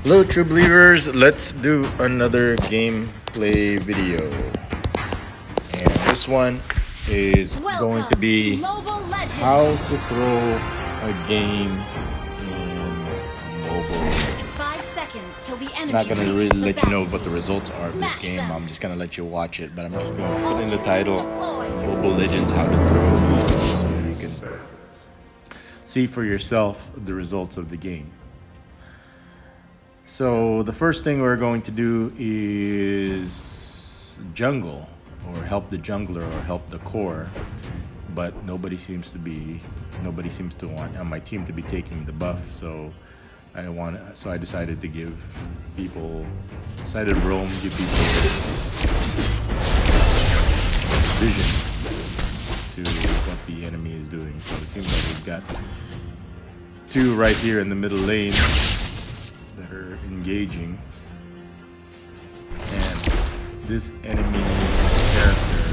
Hello, true believers. Let's do another gameplay video. And this one is going to be how to throw a game in mobile. 5 seconds till the I'm enemy not going to reaches really the let you know battlefield. what the results are of this Smash game. them. I'm just going to let you watch it, but I'm just going to put in the title Deployed. Mobile Legends How to Throw, so you can see for yourself the results of the game. So the first thing we're going to do is jungle, or help the jungler, or help the core, but nobody seems to want on my team to be taking the buff. So I decided to give people, roam, give people vision to what the enemy is doing. So it seems like we've got two right here in the middle lane that are engaging, and this enemy character,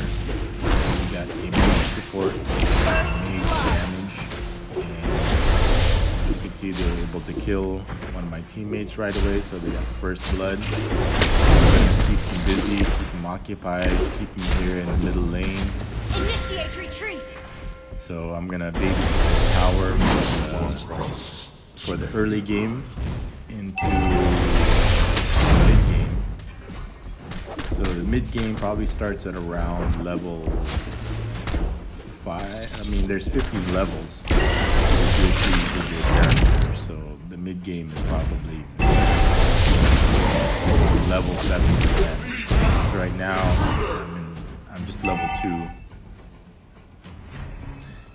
we got a mage support, mage damage, and you can see they're able to kill one of my teammates right away, so they got first blood. Keep them busy, keep them occupied, keep them here in the middle lane. Initiate retreat. So I'm gonna babysit this tower for the early game into mid game. So the mid game probably starts at around level 5. I mean, there's 15 levels with your character, so the mid game is probably level 7 to 10. So right now I'm just level 2.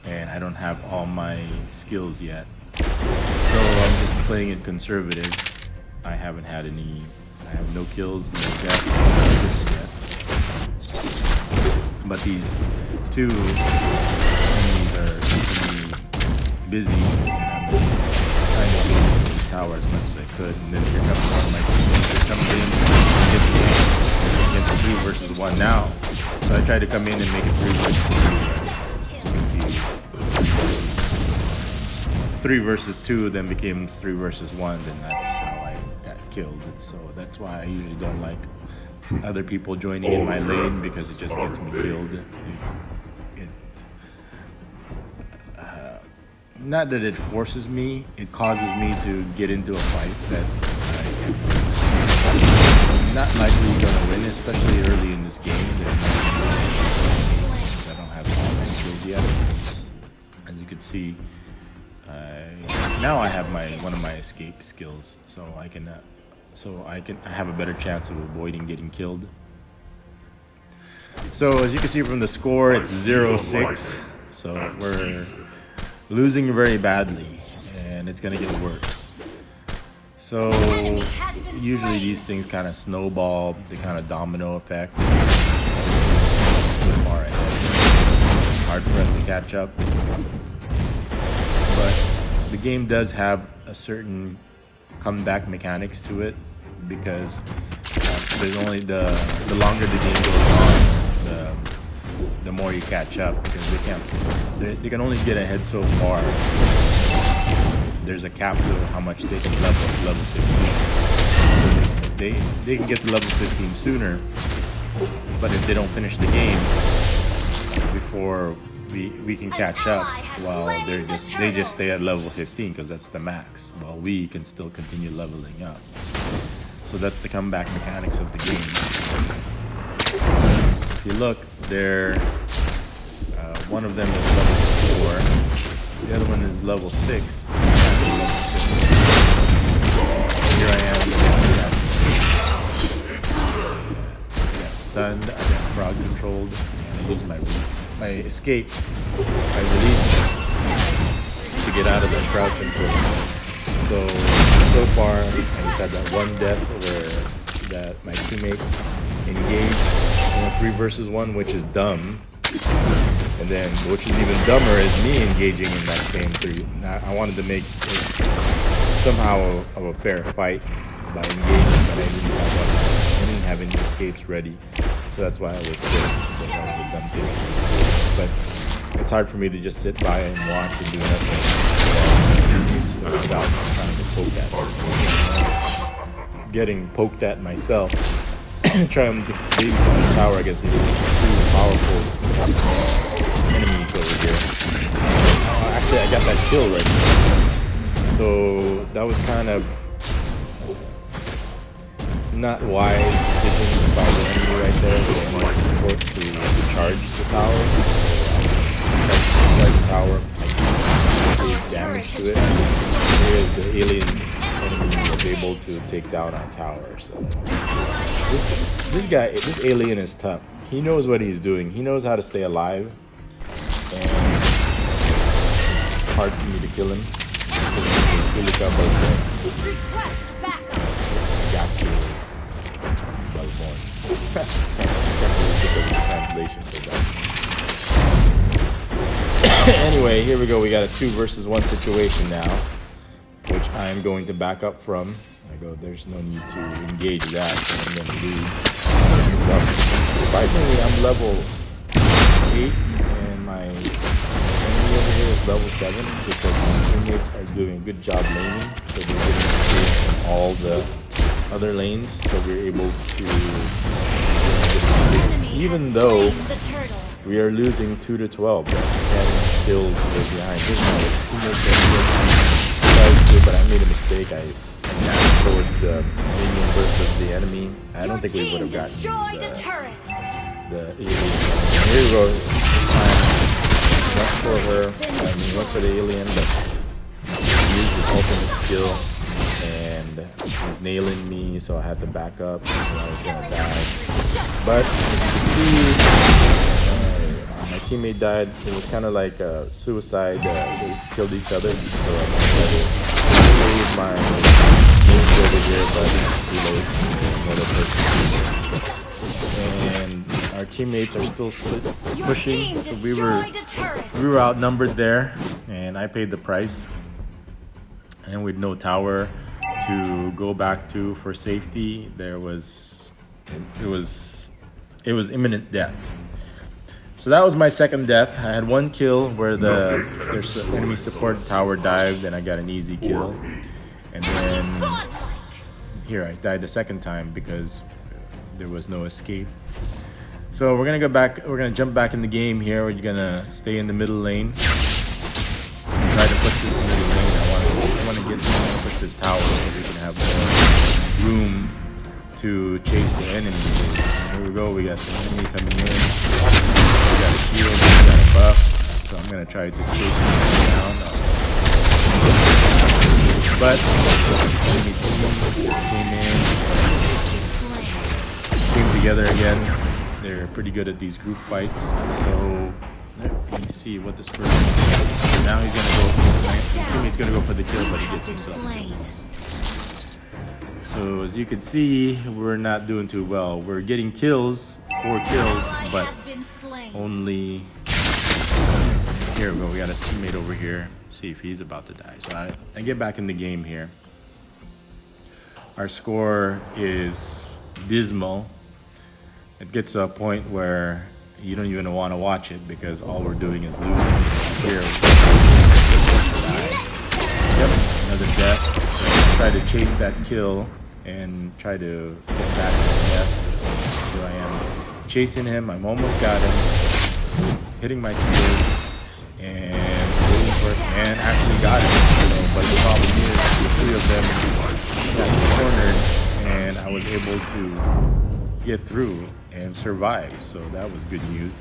And I don't have all my skills yet, so I'm just playing it conservative. I have no kills, no deaths yet. But these two enemies are keeping me busy, and I'm just trying to build the tower as much as I could. And then here comes one of my teammates. They're coming in against 3 versus 1 now. So I tried to come in and make it 3 versus 2. 3 versus 2, then became 3 versus 1, then that's how I got killed. So that's why I usually don't like other people joining in my lane, because it just gets me killed. Not that it forces me, it causes me to get into a fight that I'm not likely going to win, especially early in this game. I don't have all my skills yet. As you can see, now I have one of my escape skills, so I have a better chance of avoiding getting killed. So as you can see from the score, it's 0-6. So we're losing very badly, and it's gonna get worse. So usually these things kind of snowball, they kind of domino effect. So far ahead, it's hard for us to catch up. But the game does have a certain comeback mechanics to it, because there's only the longer the game goes on, the more you catch up, because they can only get ahead so far. There's a cap to how much they can level 15. They can get to level 15 sooner, but if they don't finish the game before we can catch up, while they just stay at level 15, because that's the max, while we can still continue leveling up. So that's the comeback mechanics of the game. If you look, one of them is level 4, the other one is level 6. Here I am. I got stunned, I got crowd controlled, and I used my escape by releasing it to get out of the crowd control. So far, I just had that one death where my teammate engaged in a 3 versus 1, which is dumb. And then, which is even dumber, is me engaging in that same 3. I wanted to make somehow of a fair fight by engaging, but I didn't have any escapes ready. So that's why I was killed. So that was a dumb thing. But it's hard for me to just sit by and watch and do nothing without trying to poke at it. getting poked at myself. Trying to babysit this tower against these two powerful enemies over here. Actually, I got that kill right now. So that was kind of not wise decision by the enemy right there. The enemy support to charge the tower. Charge the tower. I did damage to it. Here's the alien enemy was able to take down our tower. So this alien is tough. He knows what he's doing. He knows how to stay alive. And it's hard for me to kill him. Request backup. Got you. Well-born. Translation for that. Anyway, here we go. We got a 2 versus 1 situation now, which I am going to back up from. I go, there's no need to engage that, so I'm going to lose. Surprisingly, I'm level 8, and my enemy over here is level 7, because my teammates are doing a good job laning, so they're getting experience in all the other lanes, so we're able to even though we are losing 2-12, 10 kills behind. Here's my teammates but I made a mistake. I dashed towards the minion versus the enemy. I don't think we would have gotten the alien. Here we go. Went for her. Went for the alien, but he used his ultimate skill and he's nailing me, so I had to back up. And I was gonna die. But as you can see, my teammate died. It was kind of like a suicide. They killed each other. So I tried to save my teammates over here, but reload another person. And our teammates are still pushing. So we were outnumbered there, and I paid the price. And with no tower to go back to for safety, it was imminent death. So that was my second death. I had 1 kill where their enemy support tower dived and I got an easy kill. And then here I died the second time because there was no escape. So we're gonna jump back in the game here. We're gonna stay in the middle lane. Try to push this middle lane. I want to push this tower so we can have more room to chase the enemy. Here we go. We got the enemy coming in. We got a shield. We got a buff. So I'm gonna try to chase him down. But enemy came together again. They're pretty good at these group fights. So let me see what this person is. Now he's gonna go. My teammate's gonna go for the kill, but he gets himself killed. So as you can see, we're not doing too well. We're getting kills, 4 kills, but only. Here we go. We got a teammate over here. Let's see if he's about to die. So I get back in the game here. Our score is dismal. It gets to a point where you don't even want to watch it because all we're doing is losing. Here, yep, another death. Try to chase that kill and try to get back to death. Here I am chasing him. I'm almost got him. Hitting my skills and waiting for it, and actually got him. But the problem is the 3 of them got cornered, and I was able to get through and survive. So that was good news.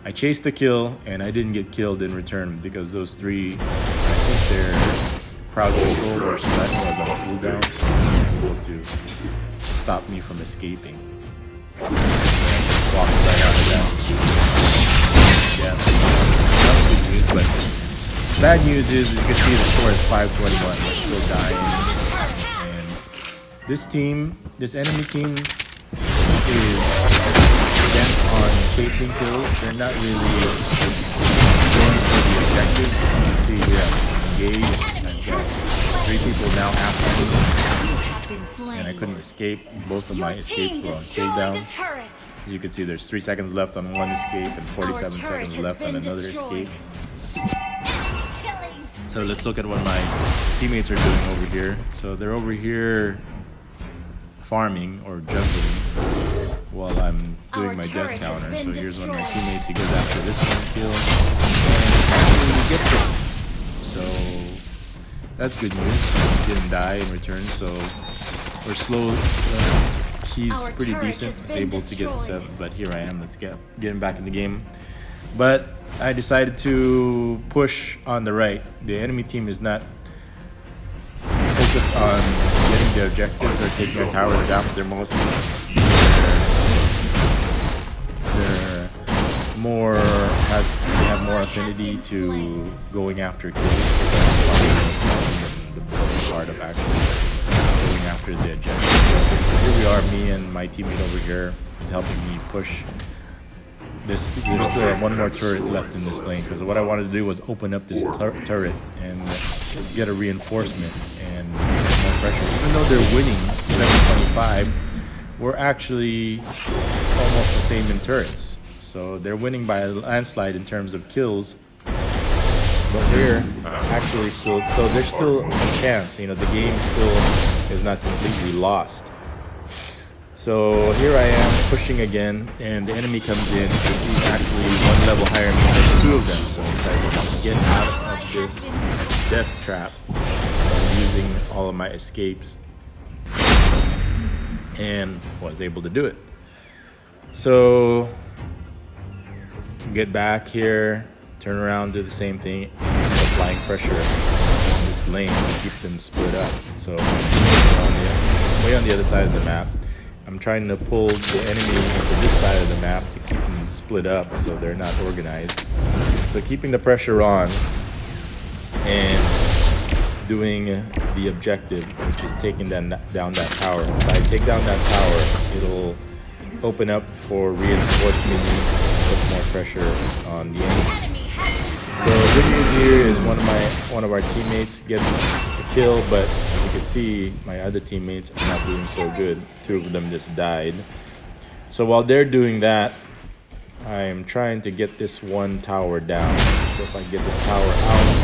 I chased the kill and I didn't get killed in return because those 3, I think they're crowd control or stun or the cooldown, so they were able to stop me from escaping. Walked right out of that. Yeah, that was good news, but bad news is you can see the score is 5-21. We're still dying. And this enemy team is bent on chasing kills. They're not really going for the objectives. You can see we have engaged. I've got 3 people now after me, and I couldn't escape. Both of my escapes were on takedown. As you can see, there's 3 seconds left on one escape and 47 seconds left on another escape. So let's look at what my teammates are doing over here. So they're over here farming or juggling while I'm doing Our my turret death has counter. been So here's one of my destroyed. teammates. He goes after this one kill and actually gets it. So that's good news. He didn't die in return. So we're slow. He's Our pretty turret decent. has He's been able to get the destroyed. 7. But here I am. Let's get him back in the game. But I decided to push on the right. The enemy team is not focused on getting their objectives or taking their towers down. They're mostly they're more they have more affinity to going after kills. Than the part of actually going after the objective. So here we are, me and my teammate over here is helping me push. There's still one more turret left in this lane because what I wanted to do was open up this turret and get a reinforcement and get more pressure. Even though they're winning 725, we're actually almost the same in turrets. So they're winning by a landslide in terms of kills, but we're actually still. So there's still a chance. You know, the game still is not completely lost. So here I am pushing again, and the enemy comes in. He's actually one level higher than me. There's 2 of them, so I decided to get out of this death trap by using all of my escapes, and was able to do it. So get back here, turn around, do the same thing, and keep applying pressure on this lane to keep them split up. So way on the other side of the map. I'm trying to pull the enemy into this side of the map to keep them split up so they're not organized. So keeping the pressure on and doing the objective, which is taking down that tower. If I take down that tower, it'll open up for reinforcement, put more pressure on the enemy. So good news here is one of our teammates gets a kill, but as you can see, my other teammates are not doing so good. 2 of them just died. So while they're doing that, I'm trying to get this one tower down. So if I get this tower out,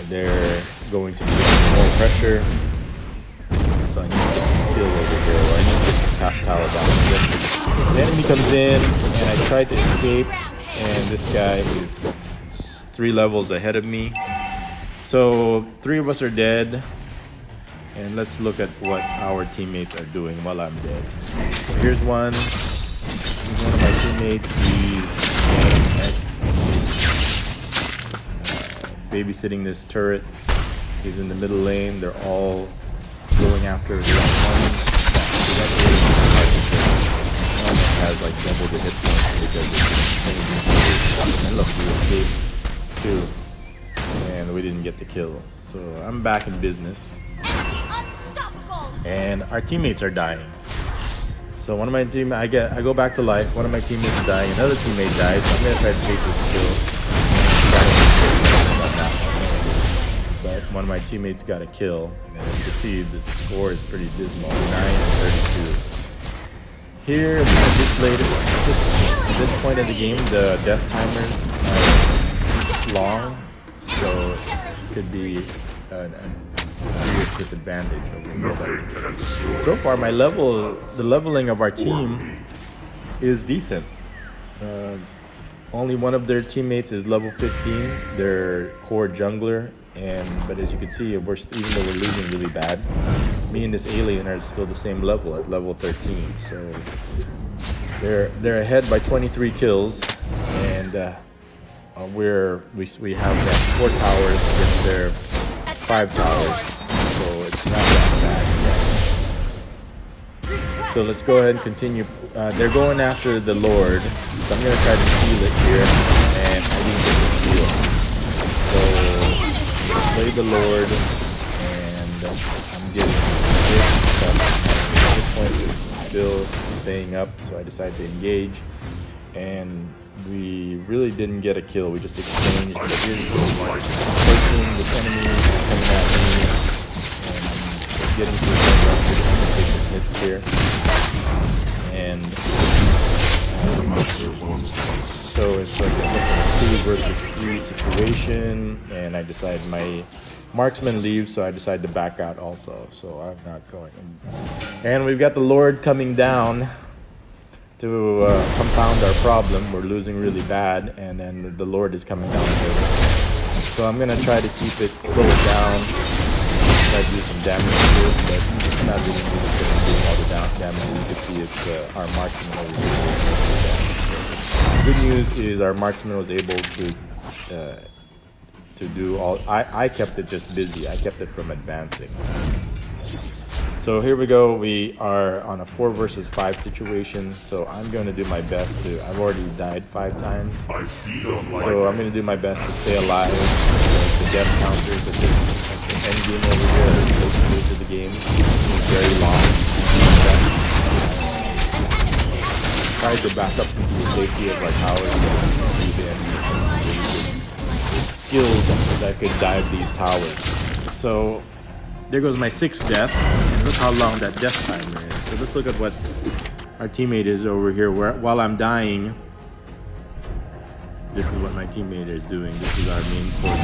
they're going to be under more pressure. So I need to get this kill over here, or I need to get this tower down. The enemy comes in, and I try to escape, and this guy is 3 levels ahead of me. So 3 of us are dead, and let's look at what our teammates are doing while I'm dead. So here's one. He's one of my teammates. He's babysitting this turret. He's in the middle lane. They're all going after the one. Has like double the hit points because it's and look, we escaped too, and we didn't get the kill. So I'm back in business, and our teammates are dying. So one of my I go back to life. One of my teammates is dying. Another teammate dies. So I'm gonna try to take this kill. But one of my teammates got a kill, and as you can see, the score is pretty dismal, 9-32. Here, at this point of the game, the death timers are long, so it could be a serious disadvantage over here. So far, the leveling of our team is decent. Only one of their teammates is level 15, their core jungler, but as you can see, even though we're losing really bad, me and this alien are still the same level at level 13. So they're ahead by 23 kills, and we have 4 towers against their 5 towers, so it's not that bad yet. So let's go ahead and continue. They're going after the Lord, so I'm gonna try to steal it here, and I didn't get the steal. So play the Lord, and I'm getting stuff. At this point, it's still staying up, so I decided to engage, and we really didn't get a kill. We just exchanged. But here's this enemy coming at me, and getting to the front. We're just gonna take the hits here, and so it's like a 2 versus 3 situation, and I decided my Marksman leaves, so I decide to back out also. So I'm not going. And we've got the Lord coming down to compound our problem. We're losing really bad, and then the Lord is coming down here. So I'm gonna try to keep it, slow it down, try to do some damage to it, but it's not really doing all the damage. You can see it's our marksman over here. Good news is our marksman was able to do all. I kept it just busy. I kept it from advancing. So here we go. We are on a 4 versus 5 situation. So I'm going to do my best to. I've already died 5 times. So I'm going to do my best to stay alive. The death counters at the end game over here, close to the game, is very long. Try to back up into the safety of our towers and see the enemy skills that could dive these towers. So there goes my 6th death. And look how long that death timer is. So let's look at what our teammate is over here. While I'm dying, this is what my teammate is doing. This is our main core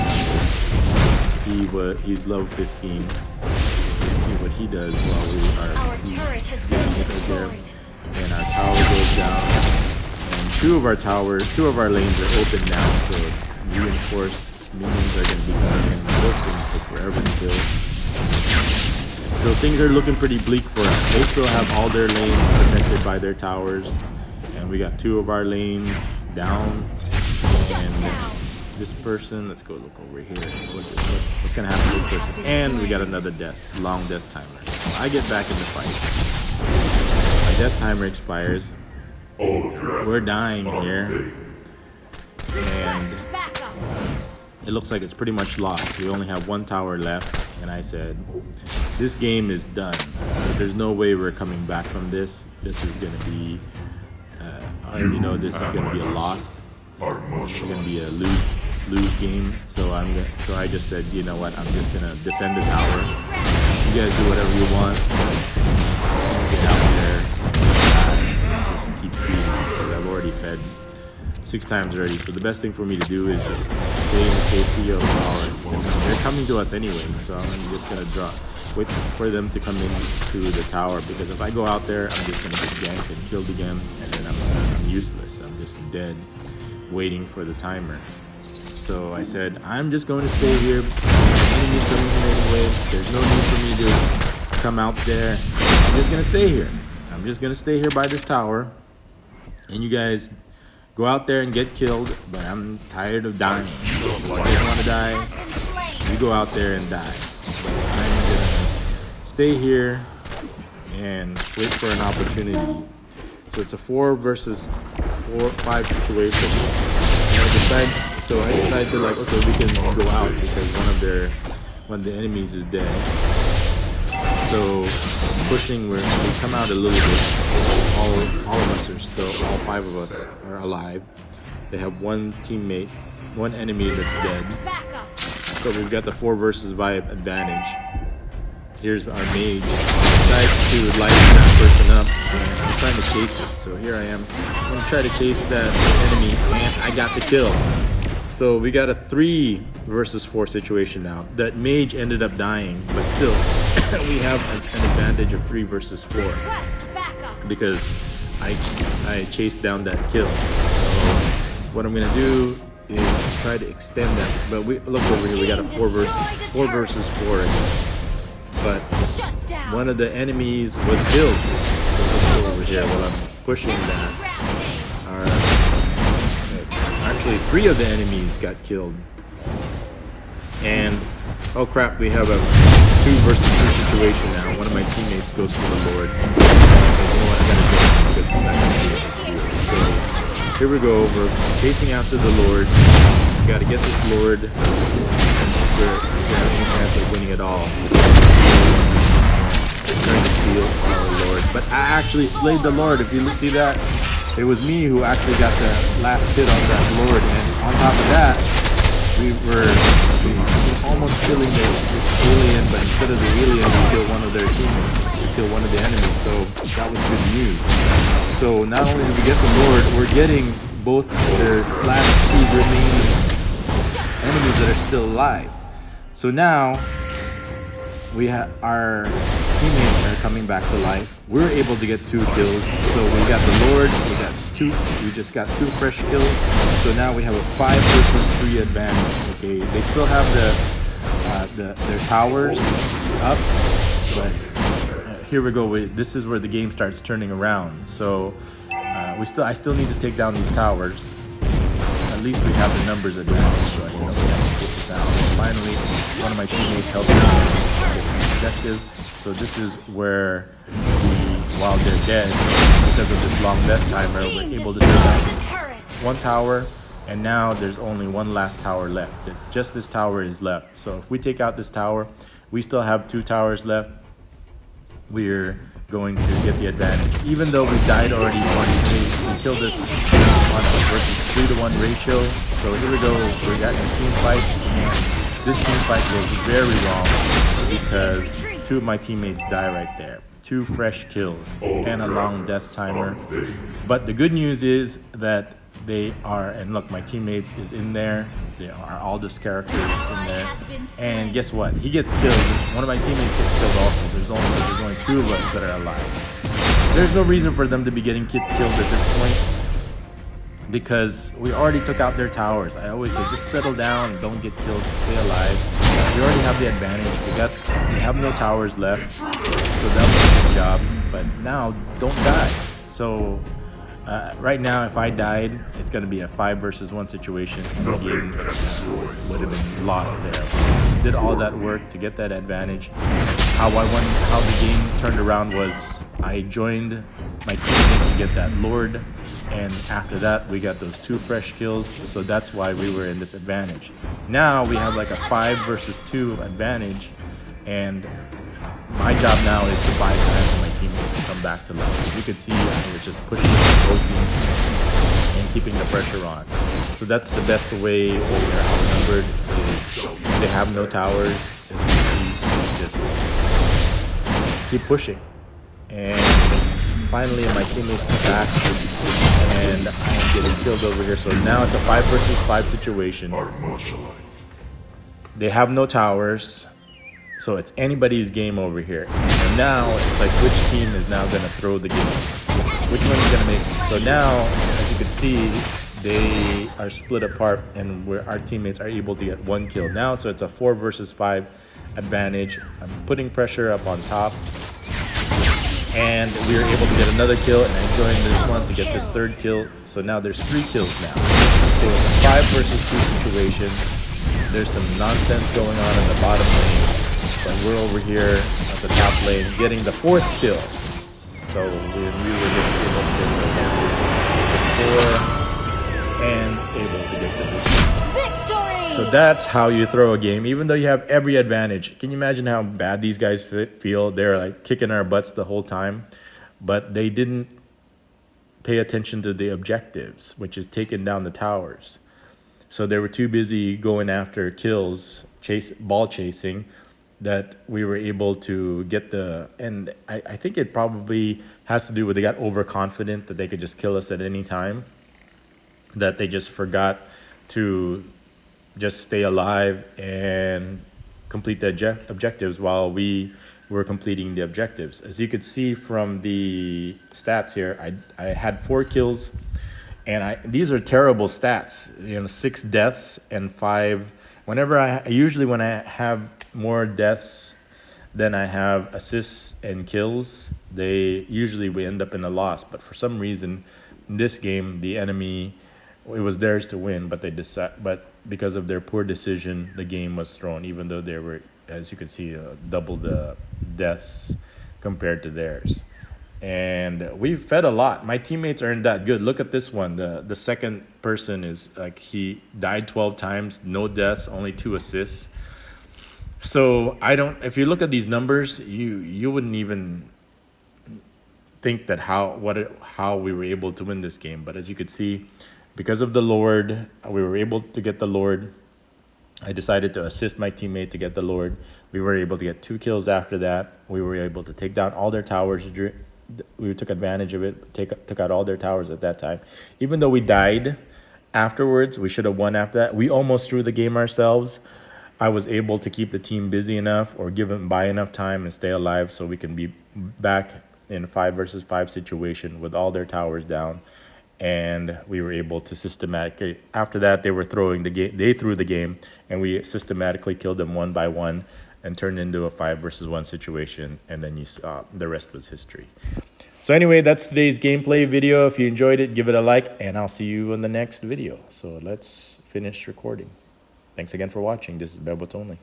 member. He's level 15. Let's see what he does while we are getting hit right there. And our tower goes down. And two of our lanes are open now, so reinforced minions are going to be coming in. Those things take forever to kill. So things are looking pretty bleak for us. They still have all their lanes protected by their towers. And we got 2 of our lanes down. And this person, let's go look over here. What's going to happen to this person? And we got another long death timer. So I get back in the fight. My death timer expires. We're dying here. And it looks like it's pretty much lost. We only have 1 tower left. And I said, this game is done. There's no way we're coming back from this. This is going to be, I already know this is going to be a loss. It's going to be a lose game. So I just said, you know what? I'm just going to defend the tower. You guys do whatever you want. Get out there. Just keep feeding because I've already fed 6 times already. So the best thing for me to do is just stay in the safety of the tower. And they're coming to us anyway, so I'm just gonna wait for them to come into the tower, because if I go out there, I'm just gonna get ganked and killed again, and then I'm useless. I'm just dead, waiting for the timer. So I said, I'm just going to stay here. Enemies coming here anyway. There's no need for me to come out there. I'm just gonna stay here. I'm just gonna stay here by this tower, and you guys go out there and get killed, but I'm tired of dying. If you guys want to die, you go out there and die. But I'm gonna stay here and wait for an opportunity. So it's a 4 versus 5 situation. And I decided to like, okay, we can go out because one of the enemies is dead. So pushing, we come out a little bit. All of us are still, all 5 of us are alive. They have 1 teammate, 1 enemy that's dead. So we've got the 4 versus 5 advantage. Here's our mage. Decides to light that person up, and I'm trying to chase it. So here I am. I'm gonna try to chase that enemy, and I got the kill. So we got a 3 versus 4 situation now. That mage ended up dying, but still, we have an advantage of 3 versus 4 because I chased down that kill. So what I'm gonna do is try to extend that. But we look over here. We got a 4 versus 4 again. But one of the enemies was killed. So let's go over here while I'm pushing that. Actually, 3 of the enemies got killed. And oh crap, we have a 2 versus 2 situation now. One of my teammates goes for the Lord. So you know what, I gotta go because I'm not gonna be able to do it. So here we go. We're chasing after the Lord. We gotta get this Lord. We're having a chance of winning it all. Trying to steal our Lord. But I actually slayed the Lord. If you see that, it was me who actually got the last hit on that Lord. And on top of that, we were almost killing this alien, but instead of the alien, we killed one of their teammates. We killed one of the enemies, so that was good news. So not only did we get the Lord, we're getting both their last 2 remaining enemies that are still alive. So now we have our teammates are coming back to life. We're able to get 2 kills. So we got the Lord. We just got 2 fresh kills. So now we have a 5 versus 3 advantage. Okay, they still have their towers up, but here we go. This is where the game starts turning around. So I still need to take down these towers. At least we have the numbers advantage, so I know we have to take this out. Finally, one of my teammates helped me get the objective. So this is where while they're dead, because of this long death timer, we're able to take out 1 tower, and now there's only 1 last tower left. Just this tower is left. So if we take out this tower, we still have 2 towers left. We're going to get the advantage. Even though we died already once, we killed this on a versus 3-to-1 ratio. So here we go. We got a team fight, and this team fight goes very long because 2 of my teammates die right there. 2 fresh kills and a long death timer. But the good news is that they are, and look, my teammate is in there. They are all this characters in there. And guess what? He gets killed. One of my teammates gets killed also. There's only 2 of us that are alive. There's no reason for them to be getting killed at this point because we already took out their towers. I always say just settle down, don't get killed, stay alive. We already have the advantage. We have no towers left, so that was a good job. But now, don't die. So right now, if I died, it's going to be a 5 versus 1 situation, and the game would have been lost there. Did all that work to get that advantage. How the game turned around was I joined my teammate to get that Lord, and after that we got those 2 fresh kills. So that's why we were in this advantage. Now we have like a 5 versus 2 advantage, and my job now is to buy time for my teammates to come back to life. As you can see, I was just pushing and poking and keeping the pressure on. So that's the best way when you're outnumbered is they have no towers. As you can see, just keep pushing. And finally my teammates come back and I'm getting killed over here. So now it's a 5 versus 5 situation. They have no towers. So it's anybody's game over here. And now it's like which team is now going to throw the game? Which one is going to make it? So now, as you can see, they are split apart and our teammates are able to get 1 kill now. So it's a 4 versus 5 advantage. I'm putting pressure up on top. And we were able to get another kill, and I joined this one to get this 3rd kill. So now there's 3 kills now. So it's a 5 versus 2 situation. There's some nonsense going on in the bottom lane. But we're over here at the top lane getting the 4th kill. So we were able to get the advantage and able to get the victory. So that's how you throw a game, even though you have every advantage. Can you imagine how bad these guys feel? They're like kicking our butts the whole time, but they didn't pay attention to the objectives, which is taking down the towers. So they were too busy going after kills, ball chasing, that we were able to get and I think it probably has to do with they got overconfident that they could just kill us at any time, that they just forgot to just stay alive and complete the objectives while we were completing the objectives. As you could see from the stats here, I had 4 kills, and these are terrible stats. 6 deaths and 5. Usually when I have more deaths than I have assists and kills, we end up in a loss. But for some reason, in this game, the enemy, it was theirs to win, but but because of their poor decision, the game was thrown, even though they were, as you can see, double the deaths compared to theirs. And we fed a lot. My teammates aren't that good. Look at this one. The second person is like, he died 12 times, no deaths, only 2 assists. So if you look at these numbers, you wouldn't even think that how we were able to win this game. But as you could see, because of the Lord, we were able to get the Lord. I decided to assist my teammate to get the Lord. We were able to get 2 kills after that. We were able to take down all their towers. We took advantage of it, took out all their towers at that time. Even though we died afterwards, we should have won after that. We almost threw the game ourselves. I was able to keep the team busy enough or give them buy enough time and stay alive so we can be back in 5 versus 5 situation with all their towers down. And we were able to systematically, after that, they were throwing the game, they threw the game, and we systematically killed them one by one and turned into a 5 versus 1 situation. And then you saw the rest was history. So anyway, that's today's gameplay video. If you enjoyed it, give it a like, and I'll see you in the next video. So let's finish recording. Thanks again for watching. This is Bebot Only.